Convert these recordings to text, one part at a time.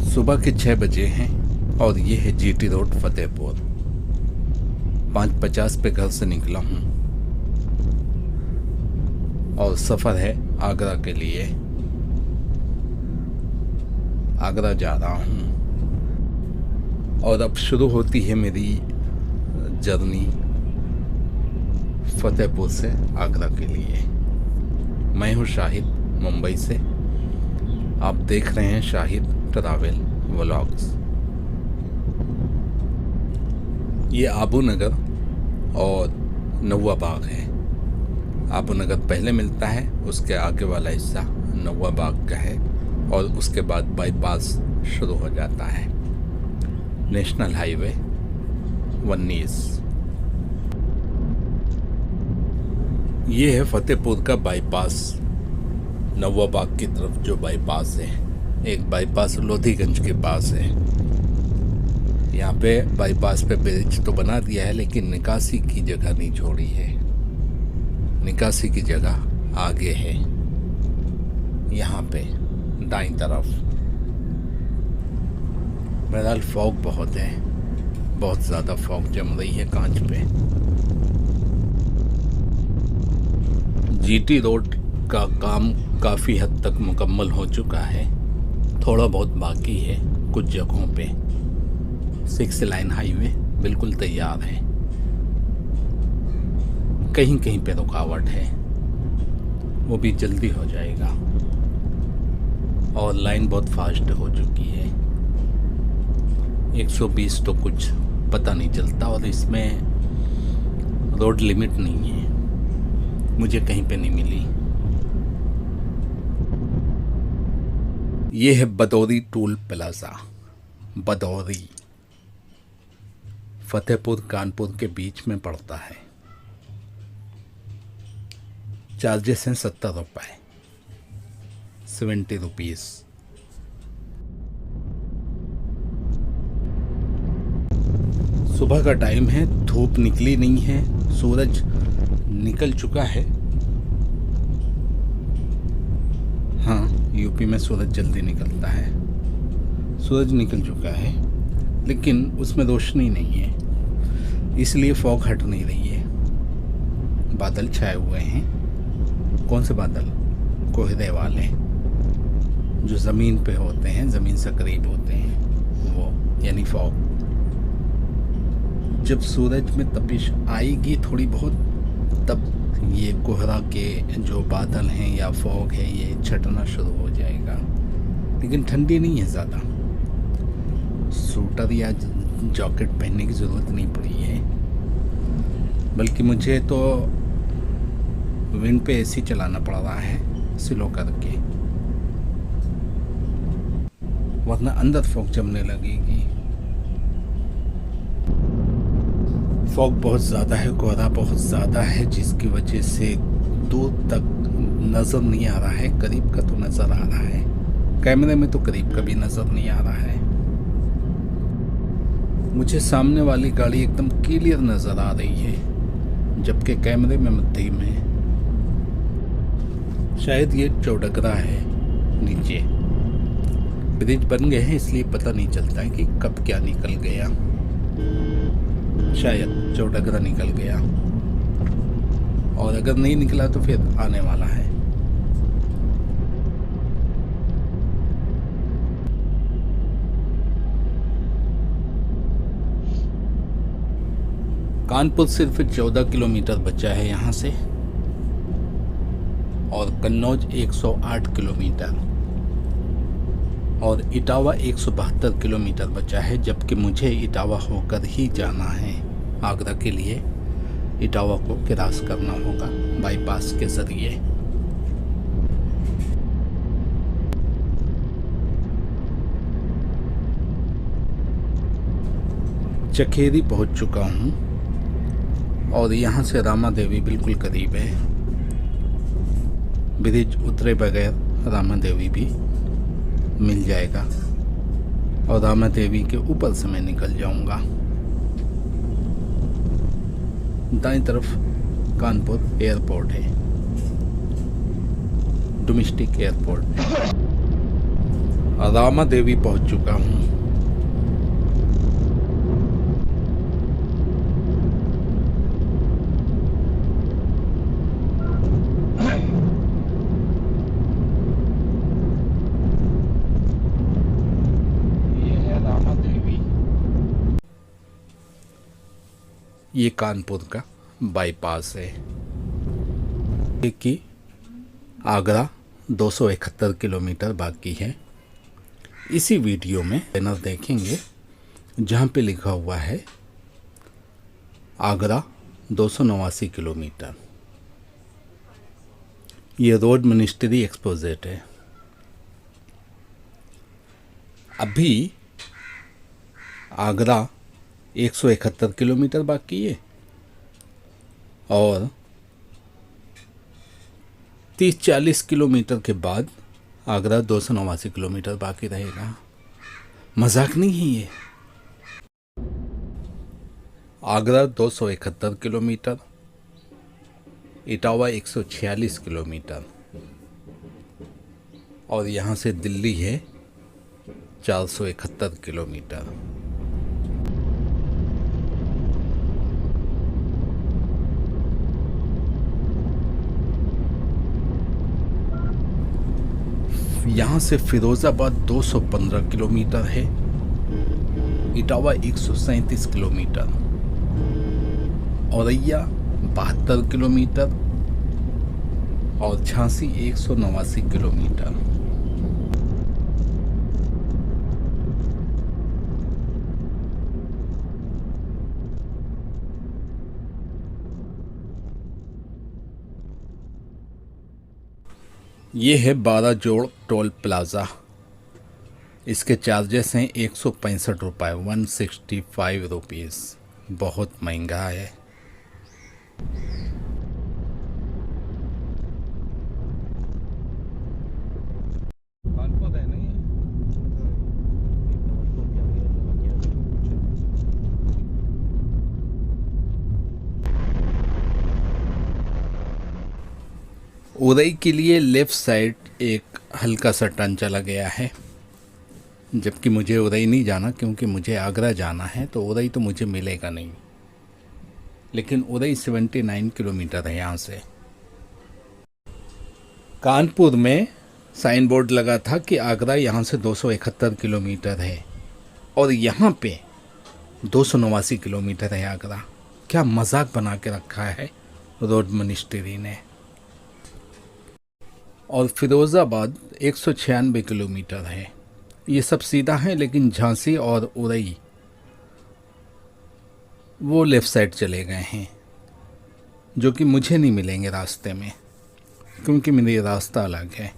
सुबह के 6 बजे हैं और ये है जीटी रोड फतेहपुर। 5:50 पे घर से निकला हूँ और सफ़र है आगरा के लिए। आगरा जा रहा हूँ और अब शुरू होती है मेरी जर्नी फतेहपुर से आगरा के लिए। मैं हूँ शाहिद, मुंबई से। आप देख रहे हैं शाहिद ट्रैवल व्लॉग्स। ये आबू नगर और नौवा बाग है। आबू नगर पहले मिलता है, उसके आगे वाला हिस्सा नौवा बाग का है और उसके बाद बाईपास शुरू हो जाता है, नेशनल हाईवे 19। ये है फतेहपुर का बाईपास, नौवा बाग की तरफ जो बाईपास है। एक बाईपास लोधीगंज के पास है। यहाँ पे बाईपास पे ब्रिज तो बना दिया है, लेकिन निकासी की जगह नहीं छोड़ी है। निकासी की जगह आगे है, यहाँ पे दाईं तरफ। बहरहाल फॉग बहुत है, बहुत ज़्यादा फॉग जम रही है कांच पे। जीटी रोड का काम काफ़ी हद तक मुकम्मल हो चुका है, थोड़ा बहुत बाकी है कुछ जगहों पे। 6 लाइन हाईवे बिल्कुल तैयार है, कहीं कहीं पे रुकावट है, वो भी जल्दी हो जाएगा। और लाइन बहुत फास्ट हो चुकी है, 120 तो कुछ पता नहीं चलता। और इसमें रोड लिमिट नहीं है, मुझे कहीं पे नहीं मिली। ये है बदौरी टोल प्लाजा। बदौरी फतेहपुर कानपुर के बीच में पड़ता है। चार्जेस हैं 70 रुपये, 70 रुपीज़। सुबह का टाइम है, धूप निकली नहीं है, सूरज निकल चुका है। हाँ, यूपी में सूरज जल्दी निकलता है। सूरज निकल चुका है, लेकिन उसमें रोशनी नहीं है, इसलिए फॉग हट नहीं रही है। बादल छाए हुए हैं। कौन से बादल? कोहरे वाले, जो ज़मीन पे होते हैं, ज़मीन से करीब होते हैं, वो यानी फॉग। जब सूरज में तपिश आएगी थोड़ी बहुत, तब ये कोहरा के जो बादल हैं या फॉग है, ये छटना शुरू हो जाएगा। लेकिन ठंडी नहीं है ज़्यादा, स्वेटर या जैकेट पहनने की ज़रूरत नहीं पड़ी है। बल्कि मुझे तो विंड पे एसी चलाना पड़ रहा है स्लो करके, वरना अंदर फॉग जमने लगेगी। फॉग बहुत ज़्यादा है, कोहरा बहुत ज़्यादा है, जिसकी वजह से दूर तक नज़र नहीं आ रहा है। करीब का तो नज़र आ रहा है, कैमरे में तो करीब का भी नज़र नहीं आ रहा है। मुझे सामने वाली गाड़ी एकदम क्लियर नज़र आ रही है, जबकि कैमरे में मध्यम है। शायद ये चौडगरा है। नीचे ब्रिज बन गए हैं, इसलिए पता नहीं चलता है कि कब क्या निकल गया। शायद चौडगरा निकल गया, और अगर नहीं निकला तो फिर आने वाला है। कानपुर सिर्फ 14 किलोमीटर बचा है यहाँ से, और कन्नौज 108 किलोमीटर, और इटावा 172 किलोमीटर बचा है। जबकि मुझे इटावा होकर ही जाना है आगरा के लिए। इटावा को क्रॉस करना होगा बाईपास के जरिए। चखेरी पहुंच चुका हूं, और यहाँ से रामा देवी बिल्कुल करीब है। ब्रिज उतरे बगैर रामा देवी भी मिल जाएगा, और रामा देवी के ऊपर से मैं निकल जाऊंगा। दाईं तरफ कानपुर एयरपोर्ट है, डोमेस्टिक एयरपोर्ट। रामा देवी पहुंच चुका हूं। ये है रामा देवी। ये कानपुर का बाईपास है कि आगरा 271 किलोमीटर बाकी है। इसी वीडियो में बैनर देखेंगे जहाँ पे लिखा हुआ है आगरा 289 किलोमीटर। ये रोड मिनिस्ट्री एक्सपोजिट है। अभी आगरा 171 किलोमीटर बाकी है और 30-40 किलोमीटर के बाद आगरा 289 किलोमीटर बाकी रहेगा। मजाक नहीं है ये। आगरा 271 किलोमीटर, इटावा 146 किलोमीटर और यहाँ से दिल्ली है 471 किलोमीटर। यहाँ से फिरोजाबाद 215 किलोमीटर है, इटावा 137 किलोमीटर, औरैया 72 किलोमीटर और झांसी 189 किलोमीटर। ये है 12 जोड़ टोल प्लाज़ा। इसके चार्जेस हैं 165 रुपये, 165 रुपीज़। बहुत महंगा है। उदय के लिए लेफ़्ट साइड एक हल्का सा टर्न चला गया है, जबकि मुझे उदय नहीं जाना क्योंकि मुझे आगरा जाना है, तो उदय तो मुझे मिलेगा नहीं। लेकिन उदय 79 किलोमीटर है यहाँ से। कानपुर में साइन बोर्ड लगा था कि आगरा यहाँ से 271 किलोमीटर है और यहाँ पे 289 किलोमीटर है आगरा। क्या मजाक बना के रखा है रोड मिनिस्ट्री ने। और फिरोज़ाबाद 196 किलोमीटर है। ये सब सीधा है, लेकिन झांसी और उरई वो लेफ़्ट साइड चले गए हैं, जो कि मुझे नहीं मिलेंगे रास्ते में, क्योंकि मेरा रास्ता अलग है।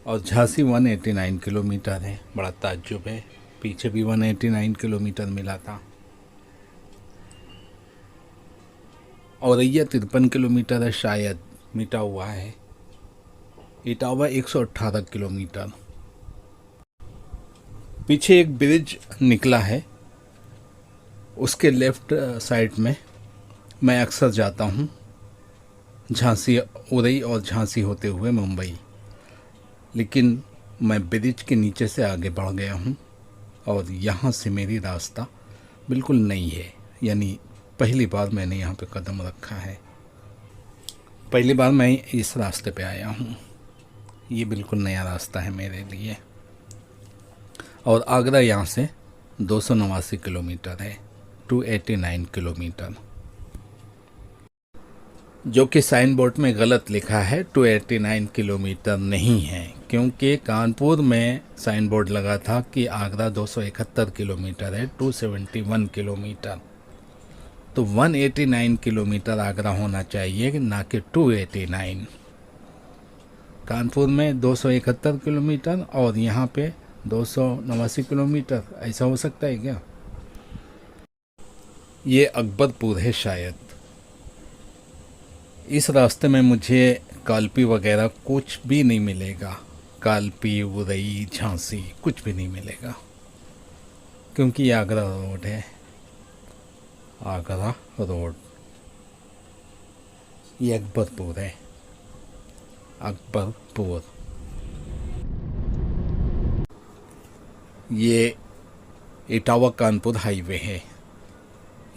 और झांसी 189 किलोमीटर है। बड़ा ताज्जुब है, पीछे भी 189 किलोमीटर मिला था। औरैया 53 किलोमीटर है, शायद मिटा हुआ है। इटावा 118 किलोमीटर। पीछे एक ब्रिज निकला है, उसके लेफ़्ट साइड में मैं अक्सर जाता हूँ, झांसी उरई और झांसी होते हुए मुंबई। लेकिन मैं ब्रिज के नीचे से आगे बढ़ गया हूँ और यहाँ से मेरी रास्ता बिल्कुल नई है, यानी पहली बार मैंने यहाँ पे कदम रखा है। पहली बार मैं इस रास्ते पे आया हूँ। ये बिल्कुल नया रास्ता है मेरे लिए। और आगरा यहाँ से 289 किलोमीटर है, 289 किलोमीटर, जो कि साइन बोर्ड में गलत लिखा है। 289 किलोमीटर नहीं है, क्योंकि कानपुर में साइन बोर्ड लगा था कि आगरा 271 किलोमीटर है, 271 किलोमीटर। तो 189 किलोमीटर आगरा होना चाहिए, ना कि 289। कानपुर में 271 किलोमीटर और यहाँ पे 289 किलोमीटर, ऐसा हो सकता है क्या? ये अकबरपुर है शायद। इस रास्ते में मुझे कालपी वगैरह कुछ भी नहीं मिलेगा। कालपी, उरई, झांसी कुछ भी नहीं मिलेगा, क्योंकि ये आगरा रोड है। आगरा रोड, ये अकबरपुर है, अकबरपुर। ये इटावा कानपुर हाईवे है,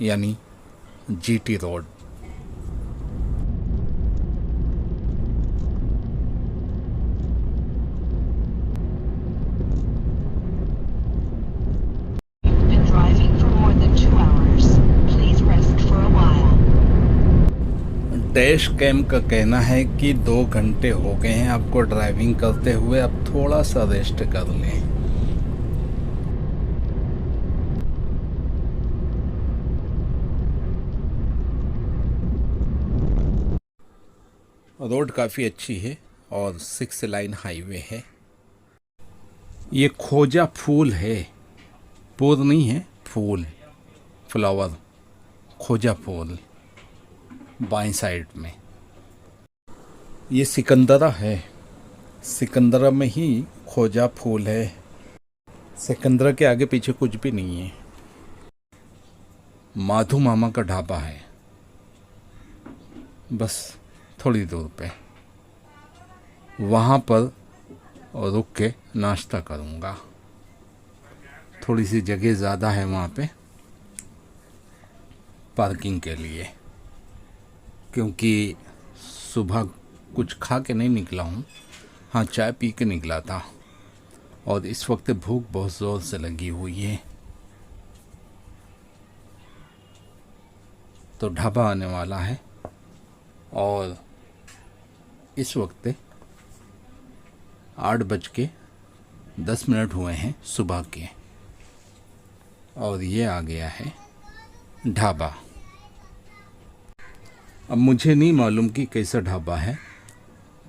यानी GT road. Been driving for more than 2 hours. Please rest for a while. Dash cam का कहना है कि 2 घंटे हो गए हैं आपको ड्राइविंग करते हुए, अब थोड़ा सा रेस्ट कर लें। रोड काफ़ी अच्छी है और 6 लाइन हाईवे है। ये खोजा फूल है, पूर नहीं है, फूल, फ्लावर, खोजा फूल बाएं साइड में। ये सिकंदरा है, सिकंदरा में ही खोजा फूल है। सिकंदरा के आगे पीछे कुछ भी नहीं है। माधु मामा का ढाबा है, बस थोड़ी दूर पे, वहाँ पर रुक के नाश्ता करूँगा। थोड़ी सी जगह ज़्यादा है वहाँ पे पार्किंग के लिए, क्योंकि सुबह कुछ खा के नहीं निकला हूँ। हाँ, चाय पी के निकला था और इस वक्त भूख बहुत ज़ोर से लगी हुई है। तो ढाबा आने वाला है और इस वक्त 8:10 हुए हैं सुबह के, और ये आ गया है ढाबा। अब मुझे नहीं मालूम कि कैसा ढाबा है,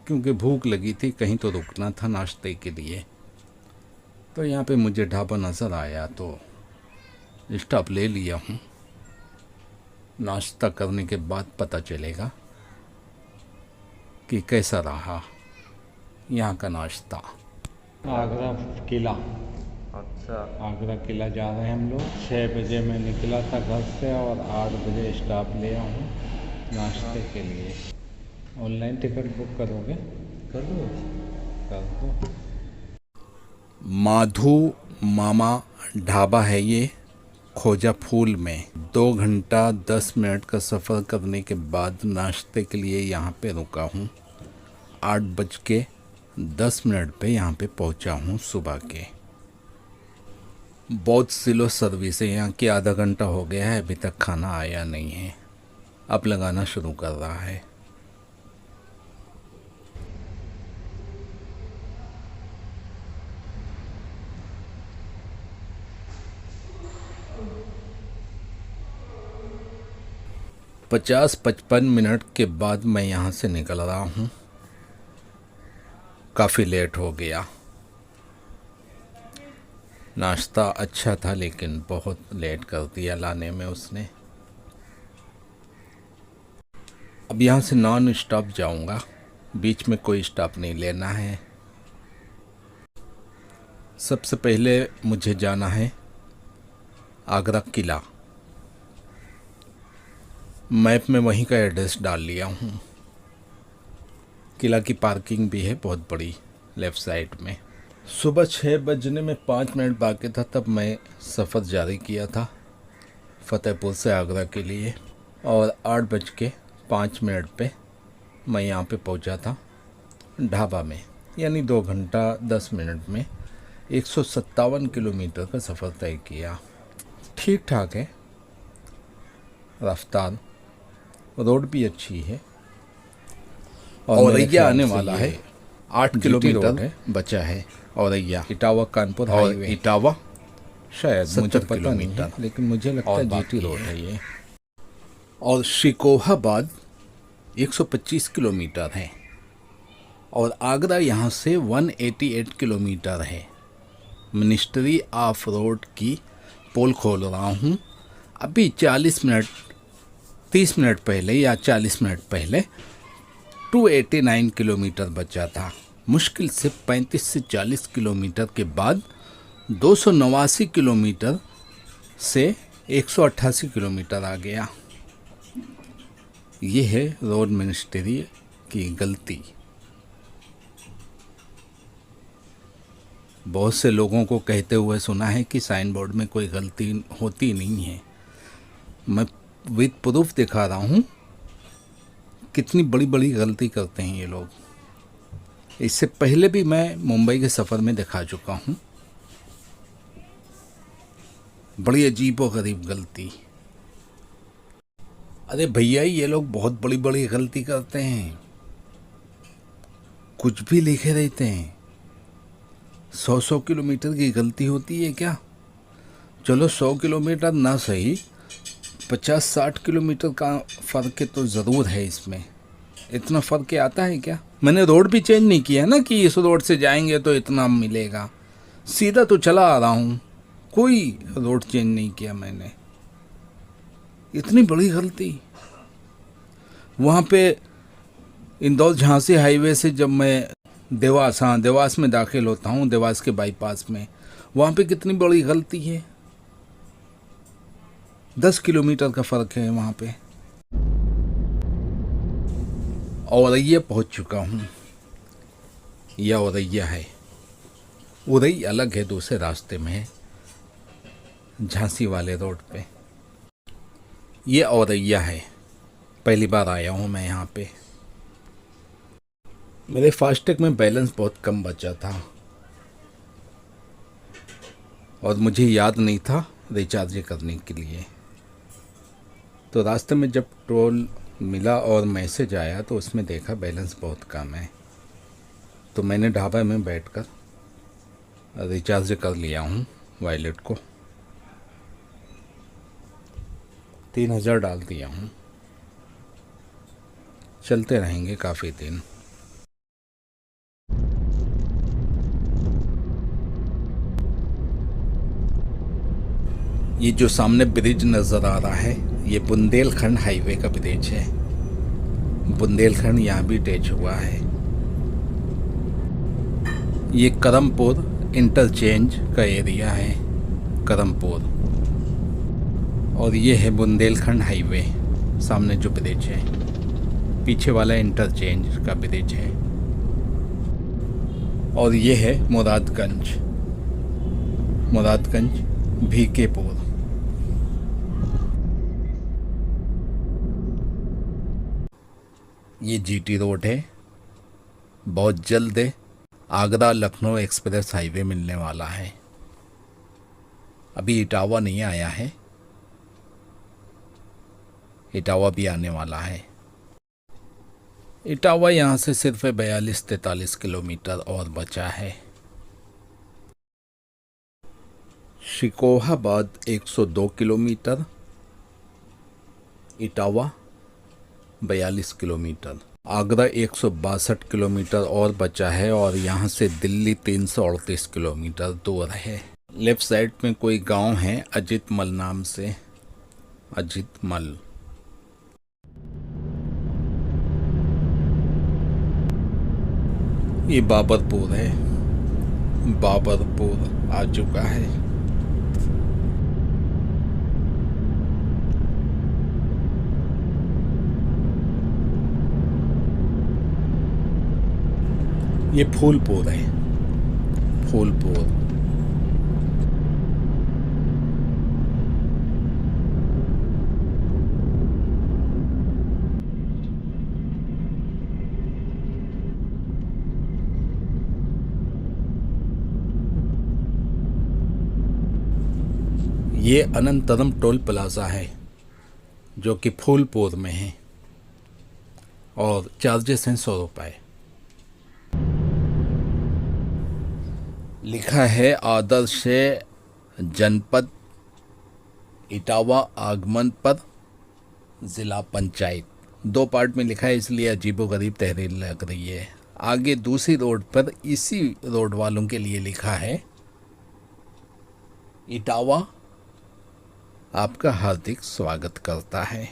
क्योंकि भूख लगी थी, कहीं तो रुकना था नाश्ते के लिए। तो यहाँ पे मुझे ढाबा नज़र आया तो स्टॉप ले लिया हूँ। नाश्ता करने के बाद पता चलेगा कि कैसा रहा यहाँ का नाश्ता। आगरा किला, अच्छा, आगरा किला जा रहे हैं हम लोग। 6 बजे मैं निकला था घर से और 8 बजे स्टॉप लिया हूँ नाश्ते के लिए। ऑनलाइन टिकट बुक करोगे? कर दो। कर दो। माधु मामा ढाबा है ये, खोजा फूल में। 2 घंटा 10 मिनट का सफ़र करने के बाद नाश्ते के लिए यहाँ पे रुका हूँ। 8:10 पे यहाँ पे पहुँचा हूँ सुबह के। बहुत स्लो सर्विस है यहाँ की। आधा घंटा हो गया है, अभी तक खाना आया नहीं है। अब लगाना शुरू कर रहा है। पचास 55 मिनट के बाद मैं यहाँ से निकल रहा हूँ। काफ़ी लेट हो गया। नाश्ता अच्छा था लेकिन बहुत लेट कर दिया लाने में उसने। अब यहाँ से नॉन स्टॉप जाऊँगा, बीच में कोई स्टॉप नहीं लेना है। सबसे पहले मुझे जाना है आगरा किला। मैप में वहीं का एड्रेस डाल लिया हूँ। किला की पार्किंग भी है बहुत बड़ी लेफ़्ट साइड में। सुबह 6 बजने में 5 मिनट बाकी था, तब मैं सफ़र जारी किया था फतेहपुर से आगरा के लिए, और 8:05 पे मैं यहाँ पे पहुँचा था ढाबा में। यानी 2 घंटा 10 मिनट में 157 किलोमीटर का सफ़र तय किया। ठीक ठाक है रफ्तार, रोड भी अच्छी है। और औरैया आने वाला है। 8 किलोमीटर है बचा है औरैया, इटावा कानपुर हाईवे। इटावा शायद मुझे पता नहीं है, लेकिन मुझे लगता है जीटी रोड है ये। और शिकोहाबाद 125 किलोमीटर है और आगरा यहाँ से 188 किलोमीटर है। मिनिस्ट्री ऑफ रोड की पोल खोल रहा हूँ। अभी 30 मिनट पहले या 40 मिनट पहले 289 किलोमीटर बचा था। मुश्किल से 35 से 40 किलोमीटर के बाद 289 किलोमीटर से 188 किलोमीटर आ गया। ये है रोड मिनिस्ट्री की गलती। बहुत से लोगों को कहते हुए सुना है कि साइन बोर्ड में कोई गलती होती नहीं है। मैं विद प्रूफ दिखा रहा हूँ कितनी बड़ी बड़ी गलती करते हैं ये लोग। इससे पहले भी मैं मुंबई के सफ़र में दिखा चुका हूँ, बड़ी अजीब और गरीब गलती। अरे भैया ये लोग बहुत बड़ी बड़ी गलती करते हैं, कुछ भी लिखे रहते हैं। 100 किलोमीटर की गलती होती है क्या? चलो 100 किलोमीटर ना सही, 50-60 किलोमीटर का फ़र्क तो ज़रूर है इसमें। इतना फ़र्क आता है क्या? मैंने रोड भी चेंज नहीं किया ना कि इस रोड से जाएंगे तो इतना मिलेगा, सीधा तो चला आ रहा हूँ, कोई रोड चेंज नहीं किया मैंने। इतनी बड़ी गलती। वहाँ पे इंदौर झांसी हाईवे से जब मैं देवास में दाखिल होता हूँ, देवास के बाईपास में, वहाँ पे कितनी बड़ी गलती है। 10 किलोमीटर का फ़र्क है वहाँ पे। औरैया पहुँच चुका हूँ। यह औरैया है, उरई अलग है, दूसरे रास्ते में है, झांसी वाले रोड पे। ये औरैया है, पहली बार आया हूँ मैं यहाँ पे। मेरे फास्टैग में बैलेंस बहुत कम बचा था और मुझे याद नहीं था रिचार्ज करने के लिए। तो रास्ते में जब टोल मिला और मैसेज आया तो उसमें देखा बैलेंस बहुत कम है, तो मैंने ढाबा में बैठकर रिचार्ज कर लिया हूँ वॉलेट को। 3000 डाल दिया हूँ, चलते रहेंगे काफ़ी दिन। ये जो सामने ब्रिज नज़र आ रहा है, ये बुंदेलखंड हाईवे का ब्रिज है। बुंदेलखंड यहाँ भी अटैच हुआ है। ये करमपुर इंटरचेंज का एरिया है, करमपुर। और ये है बुंदेलखंड हाईवे, सामने जो ब्रिज है, पीछे वाला इंटरचेंज का ब्रिज है। और ये है मुरादगंज, भीकेपुर। ये जीटी रोड है, बहुत जल्द आगरा लखनऊ एक्सप्रेस हाईवे मिलने वाला है। अभी इटावा नहीं आया है, इटावा भी आने वाला है। इटावा यहाँ से सिर्फ 42-43 किलोमीटर और बचा है। Shikohabad 102 kilometre, Etawah 42 kilometre, Agra 162 kilometre और बचा है। और यहाँ से दिल्ली 338 किलोमीटर दूर है। लेफ्ट साइड में कोई गांव है अजित मल नाम से, अजित मल। ये बाबरपुर है, बाबरपुर आ चुका है। ये फूलपुर है, फूलपुर। ये अनंतरम टोल प्लाजा है जो कि फूलपुर में है और चार्जेस हैं 100 रुपये। लिखा है आदर्श जनपद इटावा आगमन पर ज़िला पंचायत। 2 पार्ट में लिखा है, इसलिए अजीबोगरीब तहरीर लग रही है। आगे दूसरी रोड पर इसी रोड वालों के लिए लिखा है, इटावा आपका हार्दिक स्वागत करता है।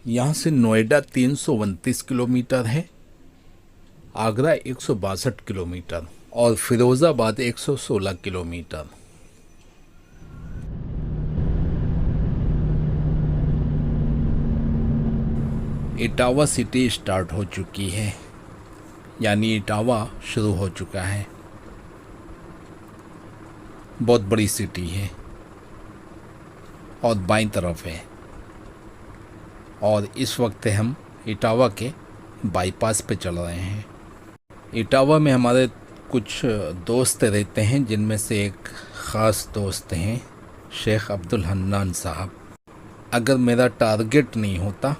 यहाँ से नोएडा 329 किलोमीटर है, आगरा 162 किलोमीटर और Firozabad 116 kilometre. Etawah city start हो चुकी है, यानी इटावा शुरू हो चुका है। बहुत बड़ी सिटी है और बाईं तरफ है। और इस वक्त हम इटावा के बाईपास पे चल रहे हैं। इटावा में हमारे कुछ दोस्त रहते हैं, जिनमें से एक ख़ास दोस्त हैं शेख अब्दुल हन्नान साहब। अगर मेरा टारगेट नहीं होता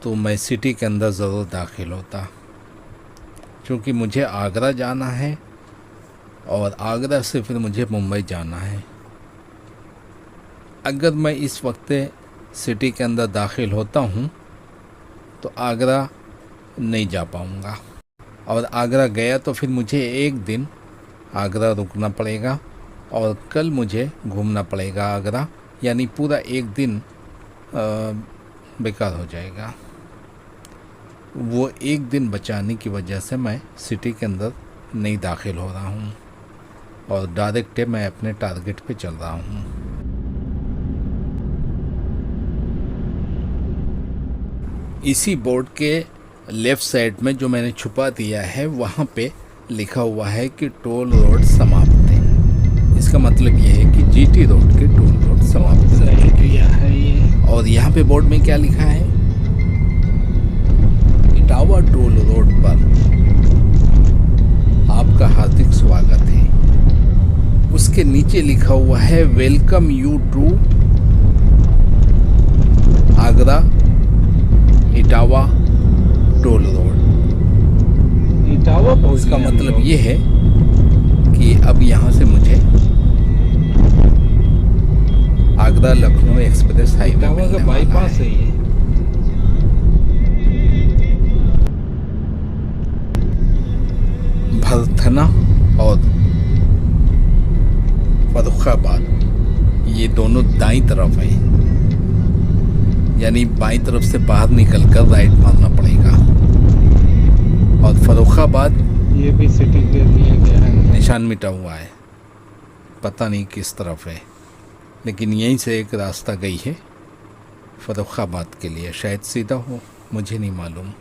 तो मैं सिटी के अंदर ज़रूर दाखिल होता, क्योंकि मुझे आगरा जाना है और आगरा से फिर मुझे मुंबई जाना है। अगर मैं इस वक्त सिटी के अंदर दाखिल होता हूँ तो आगरा नहीं जा पाऊँगा, और आगरा गया तो फिर मुझे एक दिन आगरा रुकना पड़ेगा और कल मुझे घूमना पड़ेगा आगरा, यानी पूरा एक दिन बेकार हो जाएगा। वो एक दिन बचाने की वजह से मैं सिटी के अंदर नहीं दाखिल हो रहा हूँ और डायरेक्ट मैं अपने टारगेट पे चल रहा हूँ। इसी बोर्ड के लेफ़्ट साइड में जो मैंने छुपा दिया है, वहाँ पे लिखा हुआ है कि टोल रोड समाप्त है। इसका मतलब ये है कि जीटी रोड के टोल रोड समाप्त है ये। और यहाँ पे बोर्ड में क्या लिखा है? इटावा टोल रोड पर आपका हार्दिक स्वागत है। उसके नीचे लिखा हुआ है welcome you to Agra Etawah toll road. इसका मतलब ये है कि अब यहाँ से मुझे आगरा लखनऊ एक्सप्रेस हाईवे का बाईपास है ये। भरथना और फर्रुखाबाद ये दोनों दाईं तरफ है, यानी बाईं तरफ से बाहर निकलकर राइट मारना पड़ेगा। और फर्रुखाबाद ये भी सिटी के लिए गया है, निशान मिटा हुआ है, पता नहीं किस तरफ है, लेकिन यहीं से एक रास्ता गई है फर्रुखाबाद के लिए। शायद सीधा हो, मुझे नहीं मालूम।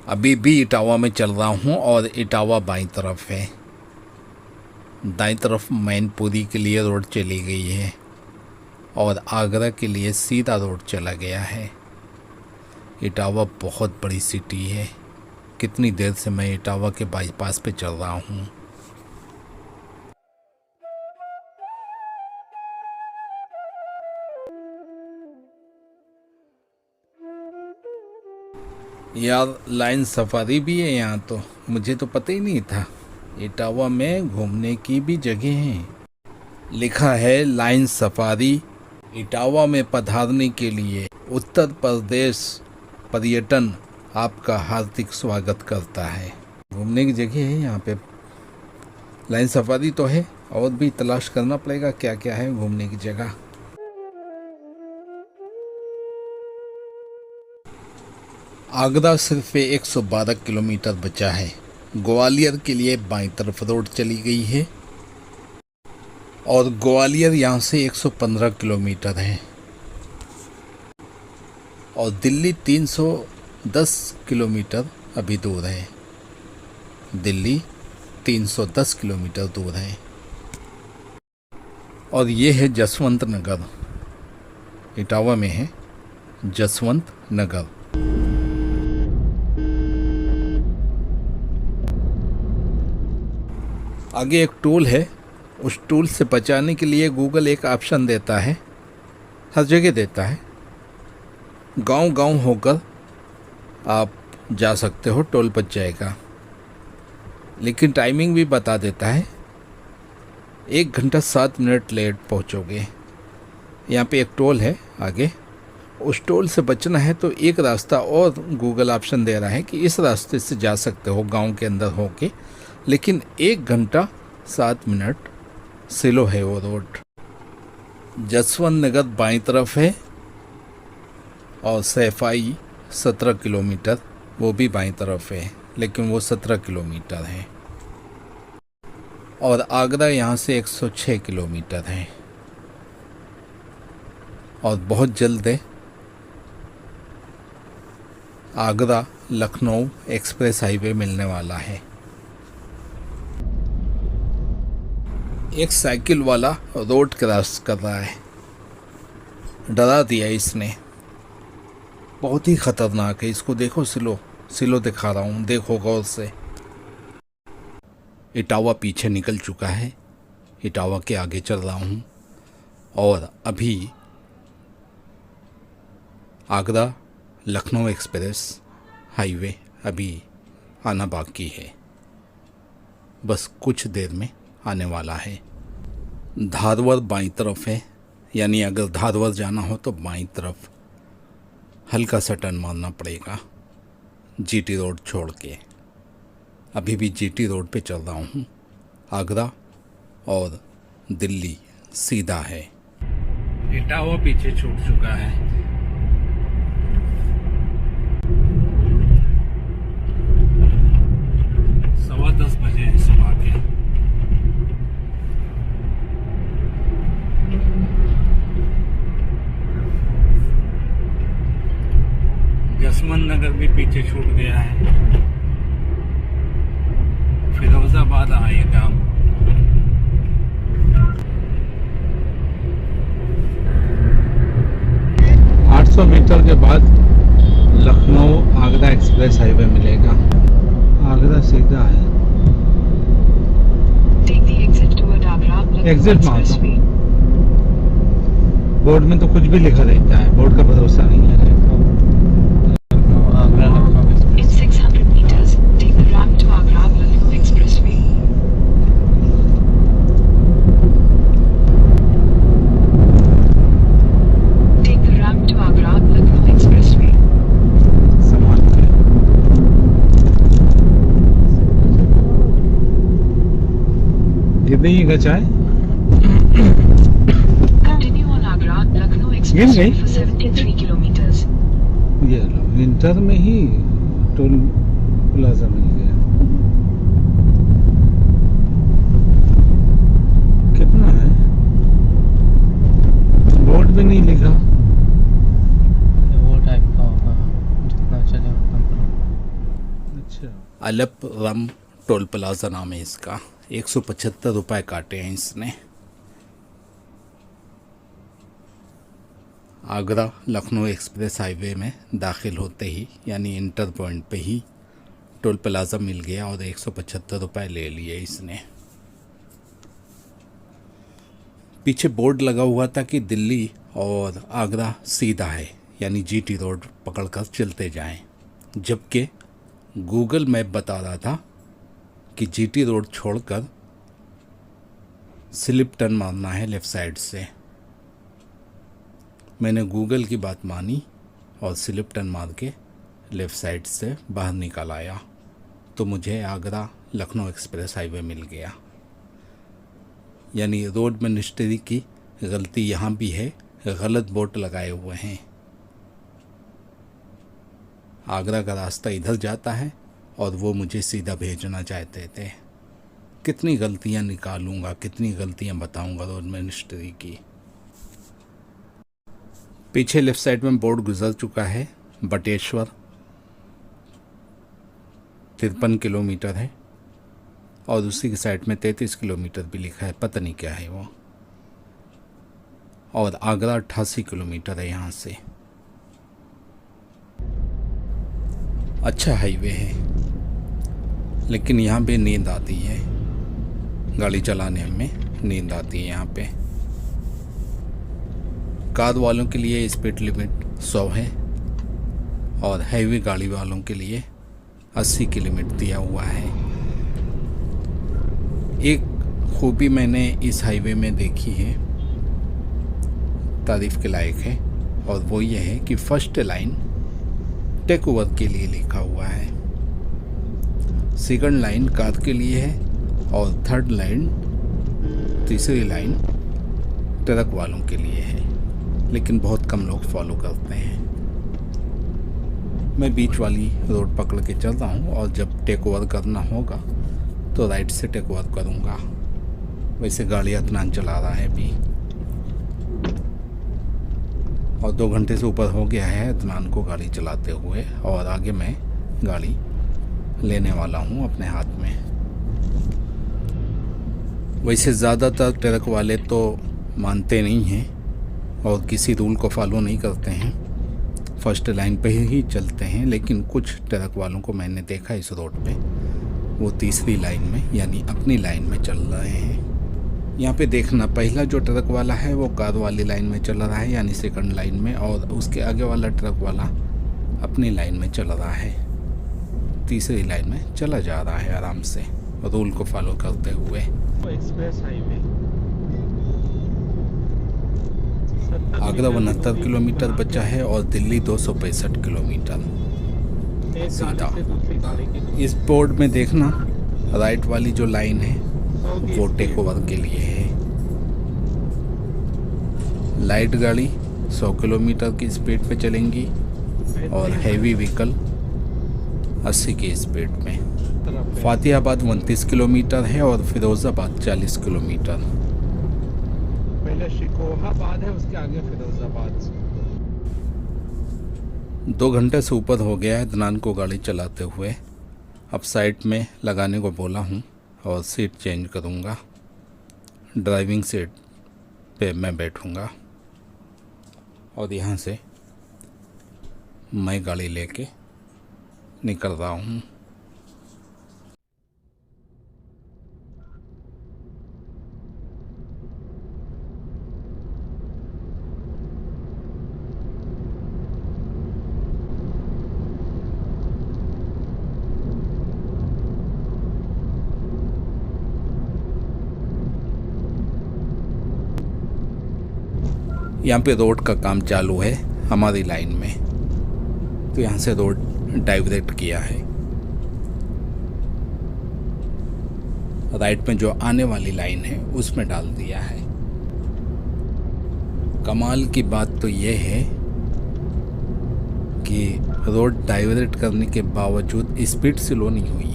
अभी भी इटावा में चल रहा हूँ और इटावा बाईं तरफ है। दाईं तरफ मैनपुरी के लिए रोड चली गई है और आगरा के लिए सीधा रोड चला गया है। इटावा बहुत बड़ी सिटी है। कितनी देर से मैं इटावा के बाईपास पे चल रहा हूँ। यार लाइन सफारी भी है यहाँ तो, मुझे तो पता ही नहीं था। इटावा में घूमने की भी जगह है। लिखा है लाइन सफारी। इटावा में पधारने के लिए उत्तर प्रदेश पर्यटन आपका हार्दिक स्वागत करता है। घूमने की जगह है यहाँ पे। लाइन सफारी तो है, और भी तलाश करना पड़ेगा क्या क्या है घूमने की जगह। आगरा सिर्फ 112 किलोमीटर बचा है। ग्वालियर के लिए बाईं तरफ रोड चली गई है और ग्वालियर यहाँ से 115 किलोमीटर है। और दिल्ली 310 किलोमीटर अभी दूर है। दिल्ली 310 किलोमीटर दूर है। और ये है जसवंत नगर। इटावा में है जसवंत नगर। आगे एक टोल है, उस टोल से बचाने के लिए गूगल एक ऑप्शन देता है, हर जगह देता है। गांव होकर आप जा सकते हो, टोल बच जाएगा, लेकिन टाइमिंग भी बता देता है। 1 घंटा 7 मिनट लेट पहुंचोगे। यहाँ पे एक टोल है आगे, उस टोल से बचना है तो एक रास्ता और गूगल ऑप्शन दे रहा है कि इस रास्ते से जा सकते हो गांव के अंदर होके, लेकिन 1 घंटा 7 मिनट स्लो है वो रोड। जसवंत नगर बाईं तरफ है और सैफाई 17 किलोमीटर वो भी बाईं तरफ है, लेकिन वो 17 किलोमीटर है। और आगरा यहाँ से 106 किलोमीटर है और बहुत जल्द है आगरा लखनऊ एक्सप्रेस हाईवे मिलने वाला है। एक साइकिल वाला रोड क्रॉस कर रहा है, डरा दिया इसने, बहुत ही खतरनाक है। इसको देखो, सिलो दिखा रहा हूँ, देखो गौर से। इटावा पीछे निकल चुका है, इटावा के आगे चल रहा हूँ और अभी आगरा लखनऊ एक्सप्रेस हाईवे अभी आना बाकी है, बस कुछ देर में आने वाला है। धारवर बाईं तरफ है, यानी अगर धारवर जाना हो तो बाईं तरफ हल्का सा टर्न मारना पड़ेगा जीटी रोड छोड़ के। अभी भी जीटी रोड पे चल रहा हूँ। आगरा और दिल्ली सीधा है। इटावा पीछे छूट चुका है। सवा 10 बजे हैं सुबह के। जसवंत नगर भी पीछे छूट गया है। फिरोजाबाद आएगा। मीटर के बाद लखनऊ आगरा एक्सप्रेस हाईवे मिलेगा। आगरा सीधा है। Take the exit toward Agra Lucknow Exit मारता Expressway. बोर्ड में तो कुछ भी लिखा रहता है, बोर्ड का भरोसा नहीं है। Agra Lucknow In 600 meters, take the ramp to Agra Lucknow Expressway. Take the ramp to Agra Lucknow Expressway. संभाल के। इतनी ही गचाए। Continue on Agra Lucknow गई? Expressway for 73 kilometers. ये लो, विंटर में ही टोल प्लाजा मिल गया। कितना है? बोर्ड भी नहीं लिखा। वो टाइप का होगा, जितना चले उतना करो। अच्छा, अलपरम टोल प्लाजा नाम है इसका। 175 रुपये काटे हैं इसने। आगरा लखनऊ एक्सप्रेस हाईवे में दाखिल होते ही, यानी इंटर पॉइंट पे ही टोल प्लाजा मिल गया और 175 रुपये ले लिए इसने। पीछे बोर्ड लगा हुआ था कि दिल्ली और आगरा सीधा है, यानी जीटी रोड पकड़कर चलते जाएं, जबकि गूगल मैप बता रहा था कि जीटी रोड छोड़कर स्लिप टर्न मारना है लेफ़्ट साइड से। मैंने गूगल की बात मानी और स्लिप टर्न मार के लेफ़्ट साइड से बाहर निकल आया, तो मुझे आगरा लखनऊ एक्सप्रेस हाईवे मिल गया। यानी रोड मिनिस्ट्री की गलती यहाँ भी है, गलत बोर्ड लगाए हुए हैं। आगरा का रास्ता इधर जाता है और वो मुझे सीधा भेजना चाहते थे। कितनी गलतियाँ निकालूंगा, कितनी गलतियाँ बताऊंगा रोड मिनिस्ट्री की। पीछे लेफ्ट साइड में बोर्ड गुजर चुका है, बटेश्वर 53 किलोमीटर है और उसी की साइड में 33 किलोमीटर भी लिखा है, पता नहीं क्या है वो। और आगरा 88 किलोमीटर है यहाँ से। अच्छा हाईवे है, लेकिन यहाँ पे नींद आती है, गाड़ी चलाने में नींद आती है यहाँ पे। कार वालों के लिए स्पीड लिमिट 100 है और हैवी गाड़ी वालों के लिए 80 की लिमिट दिया हुआ है। एक खूबी मैंने इस हाईवे में देखी है, तारीफ के लायक है, और वो ये है कि फर्स्ट लाइन टेक ओवर के लिए लिखा हुआ है, सेकंड लाइन कार के लिए है और थर्ड लाइन, तीसरी लाइन ट्रक वालों के लिए है। लेकिन बहुत कम लोग फॉलो करते हैं। मैं बीच वाली रोड पकड़ के चल रहा हूँ और जब टेक ओवर करना होगा तो राइट से टेक ओवर करूँगा। वैसे गाड़ी अदनान चला रहा है अभी और 2 घंटे से ऊपर हो गया है अदनान को गाड़ी चलाते हुए, और आगे मैं गाड़ी लेने वाला हूँ अपने हाथ में। वैसे ज़्यादातर ट्रक वाले तो मानते नहीं हैं और किसी रूल को फॉलो नहीं करते हैं, फर्स्ट लाइन पे ही चलते हैं, लेकिन कुछ ट्रक वालों को मैंने देखा इस रोड पे, वो तीसरी लाइन में यानी अपनी लाइन में चल रहे हैं। यहाँ पे देखना, पहला जो ट्रक वाला है वो कार वाली लाइन में चल रहा है यानी सेकंड लाइन में, और उसके आगे वाला ट्रक वाला अपनी लाइन में चल रहा है, तीसरी लाइन में चला जा रहा है आराम से रूल को फॉलो करते हुए। एक्सप्रेस हाईवे आगरा 69 किलोमीटर बचा है और दिल्ली 265 किलोमीटर सीधा। इस बोर्ड में देखना, राइट वाली जो लाइन है वो टेक ओवर के लिए है। लाइट गाड़ी 100 किलोमीटर की स्पीड पे चलेंगी और हैवी व्हीकल 80 की स्पीड में। फातिहाबाद 29 किलोमीटर है और फिरोज़ाबाद 40 किलोमीटर। पहले शिकोहाबाद है, उसके आगे फिरोजाबाद। 2 घंटे से ऊपर हो गया है दनान को गाड़ी चलाते हुए। अब साइड में लगाने को बोला हूँ और सीट चेंज करूँगा। ड्राइविंग सीट पे मैं बैठूँगा और यहाँ से मैं गाड़ी लेके निकल रहा हूँ। यहाँ पे रोड का काम चालू है हमारी लाइन में, तो यहाँ से रोड डाइवर्ट किया है। राइट में जो आने वाली लाइन है उसमें डाल दिया है। कमाल की बात तो ये है कि रोड डाइवर्ट करने के बावजूद स्पीड स्लो नहीं हुई।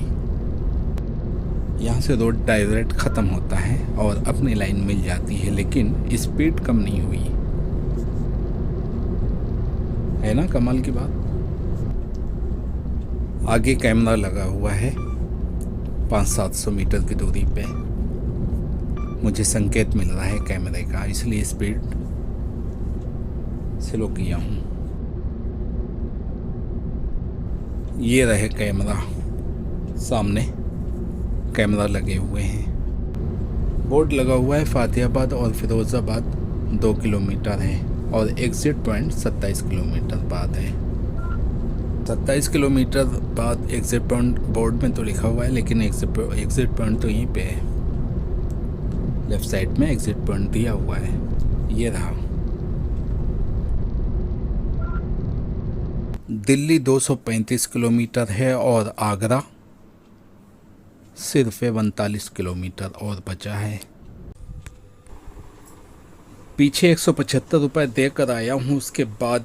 यहाँ से रोड डाइवर्ट ख़त्म होता है और अपनी लाइन मिल जाती है, लेकिन स्पीड कम नहीं हुई है ना। कमाल की बात। आगे कैमरा लगा हुआ है 500-700 मीटर की दूरी पे, मुझे संकेत मिल रहा है कैमरे का, इसलिए स्पीड स्लो किया हूँ। ये रहे कैमरा, सामने कैमरा लगे हुए हैं। बोर्ड लगा हुआ है फातिहाबाद और फिरोज़ाबाद 2 किलोमीटर है और एग्जिट पॉइंट 27 किलोमीटर बाद है। 27 किलोमीटर बाद एग्जिट पॉइंट बोर्ड में तो लिखा हुआ है, लेकिन एग्जिट पॉइंट तो यहीं पे है, लेफ्ट साइड में एग्जिट पॉइंट दिया हुआ है। ये रहा। दिल्ली 235 किलोमीटर है और आगरा सिर्फ 39 किलोमीटर और बचा है। पीछे 175 रुपये देकर आया हूँ, उसके बाद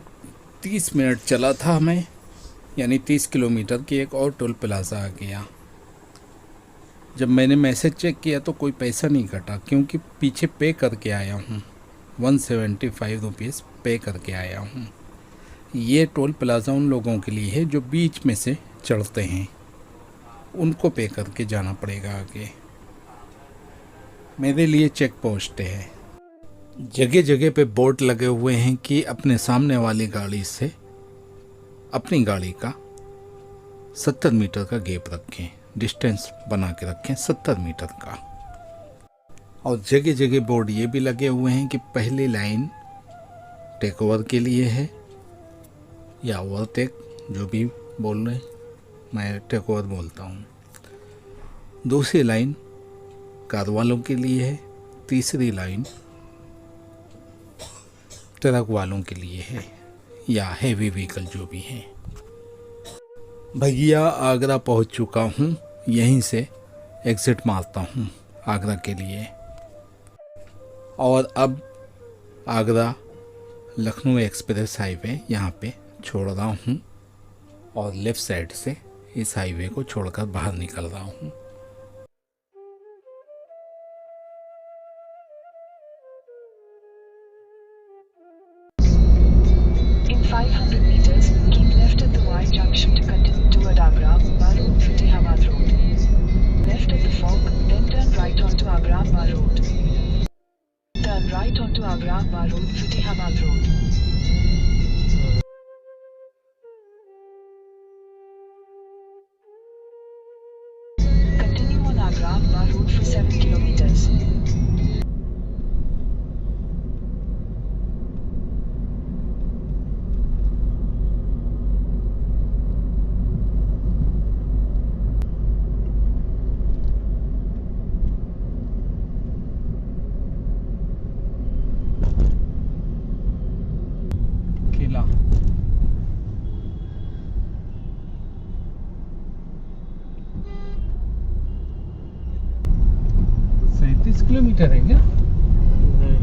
30 मिनट चला था मैं, यानी 30 किलोमीटर की एक और टोल प्लाजा आ गया। जब मैंने मैसेज चेक किया तो कोई पैसा नहीं कटा, क्योंकि पीछे पे करके आया हूँ, 175 रुपीज़ पे करके आया हूँ। ये टोल प्लाजा उन लोगों के लिए है जो बीच में से चढ़ते हैं, उनको पे करके जाना पड़ेगा आगे। मेरे लिए चेक पोस्ट है। जगह जगह पे बोर्ड लगे हुए हैं कि अपने सामने वाली गाड़ी से अपनी गाड़ी का 70 मीटर का गैप रखें, डिस्टेंस बना के रखें 70 मीटर का। और जगह जगह बोर्ड ये भी लगे हुए हैं कि पहली लाइन टेक ओवर के लिए है या ओवरटेक, जो भी बोल रहे हैं, मैं टेक ओवर बोलता हूँ। दूसरी लाइन कार वालों के लिए है, तीसरी लाइन ट्रक वालों के लिए है या हैवी व्हीकल जो भी है। भैया आगरा पहुंच चुका हूं, यहीं से एग्ज़िट मारता हूं आगरा के लिए। और अब आगरा लखनऊ एक्सप्रेस हाईवे यहाँ पे छोड़ रहा हूँ और लेफ़्ट साइड से इस हाईवे को छोड़कर बाहर निकल रहा हूँ। In 500 meters, keep left at the Y Sahai Junction to continue toward Agra, Road, Fatehhabad Road. Left at the fork, then turn right onto Agra, Road. Turn right onto Agra, Road, Fatehhabad Road. Continue on Agra, Road for 7 kilometers. Qila 37 kilometre है क्या? नहीं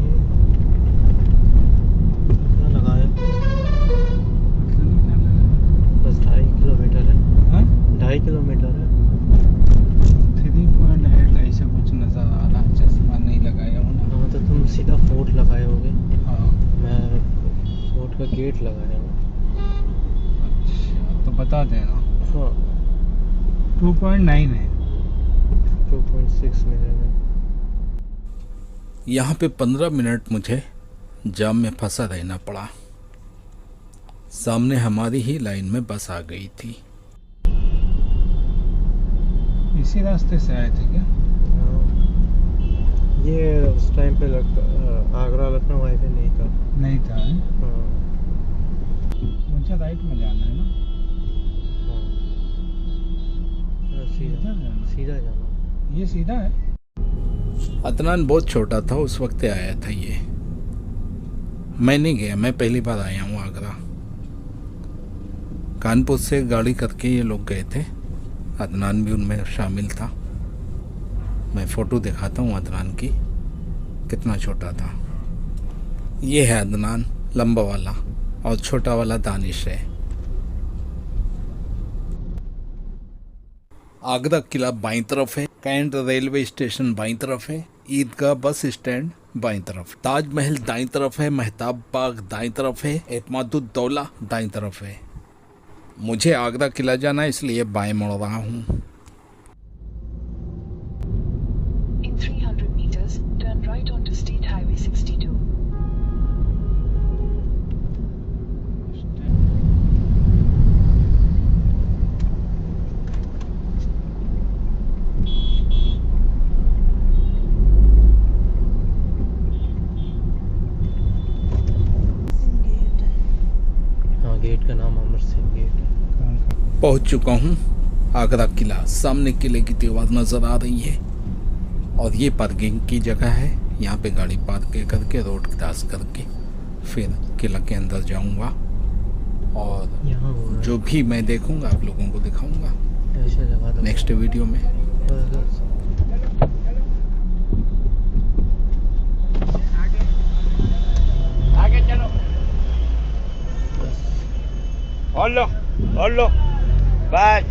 क्या लगा है? बस 2.5 kilometre है। हाँ? 2.5 kilometre है। 3.8 ऐसा कुछ नजर आ रहा है, चश्मा नहीं लगाया हूँ ना। हाँ तो तुम सीधा फोर्ट लगाए होगे। हाँ। मैं फोर्ट का गेट लगाया हूँ। अच्छा तो बता देना। हाँ 2.9 है। 2.6 मिनट में। यहाँ पे 15 मिनट मुझे जाम में फंसा रहना पड़ा। सामने हमारी ही लाइन में बस आ गई थी। इसी रास्ते से आए थे क्या? हाँ। ये उस टाइम पे आगरा लखनऊ हाईवे नहीं था। नहीं था है? हाँ मुझे राइट में जाना है ना? हाँ सीधा जाना? सीधा जाना। ये सीधा है? अदनान बहुत छोटा था उस वक्त आया था ये। मैं नहीं गया, मैं पहली बार आया हूँ आगरा। कानपुर से गाड़ी करके ये लोग गए थे, अदनान भी उनमें शामिल था। मैं फ़ोटो दिखाता हूँ अदनान की, कितना छोटा था। ये है अदनान, लंबा वाला, और छोटा वाला दानिश है। आगरा किला बाईं तरफ है, कैंट रेलवे स्टेशन बाईं तरफ है, ईदगाह बस स्टैंड बाईं तरफ, ताजमहल दाईं तरफ है, मेहताब बाग दाईं तरफ है, एतमादुद्दौला दाईं तरफ है। मुझे आगरा किला जाना है इसलिए बाएं मुड़ रहा हूँ। In 300 meters, turn right onto State Highway 62. हाँ गेट का नाम अमर सिंह गेट है। पहुंच चुका हूँ आगरा किला। सामने किले की दीवार नजर आ रही है और ये पार्किंग की जगह है। यहाँ पे गाड़ी पार्क करके रोड क्रॉस करके फिर किला के अंदर जाऊंगा और यहाँ हो रहा है। जो भी मैं देखूंगा आप लोगों को दिखाऊंगा ऐसे लगा दो नेक्स्ट वीडियो में। आगे चलो। और लो बस।